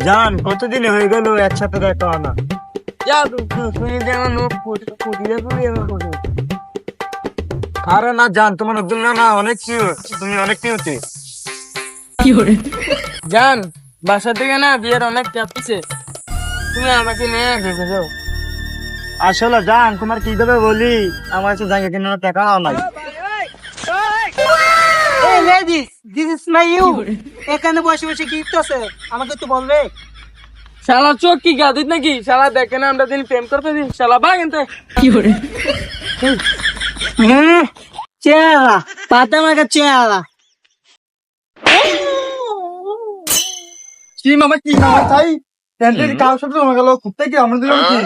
জান কতদিন হয়ে গেল একসাথে দেখা হয় না। যা তুই যেমন আরে না জান, তোমার আব্দুল্লাহ না অনেক কিউট, তুমি অনেক কিউটি। জান বাসা থেকে না বিয়ের অনেক চাপ দিছে, তুমি আমাকে নিয়ে ভেবে যাও। আসলে জান তোমার কি দেবে বলি, আমার কাছে জায়গা কেনার টাকা নাই। এই ladies, this is my you. এখানে বসে বসে কি আছে আমাকে একটু বলবে? শালা চোখ কি গাদিত নাকি? শালা দেখে না আমরা দিন প্রেম করতে দিন, শালা ভাগ এনতে। চেহারা পাতা মাখা চেহারা। কি মামা কি মামা চাই টেন্টের কাজ সব জমা গেল খুঁজতে কি আমরা দিলাম কি?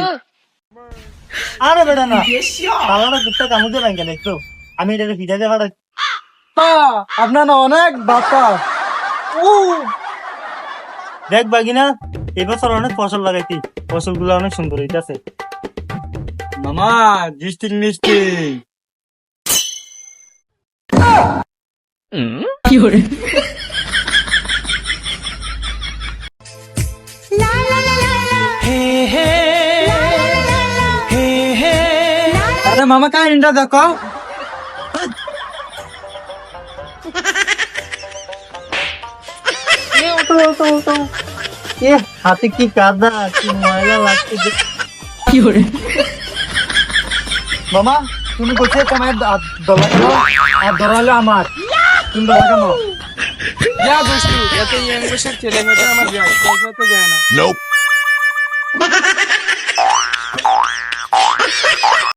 আরে বেটা না পালাটা কুত্তা কামড় দিয়ে ভাঙে একটু, আমি এটাকে ভিজা দিয়ে পাঠাই। আপনার না অনেক বাপা। দেখ বাগিনা, এবছর অনেক ফসল লাগাইছি, ফসলগুলো অনেক সুন্দর হইতাছে। মামা ডিস্ট্রিক্ট মিষ্টি। আরে মামা কাহিনীটা দেখো। এ হাতে কি কাদা, কি ময়লা লাগছে। মামা তুমি কোথায় তোমার দলা কেন, আর ধরা হলো আমার, তুমি দলা কেন? যা দুষ্টু, এত ইয়াং বয়সের ছেলে মেয়েটা আমার যায়, পয়সা তো যায় না।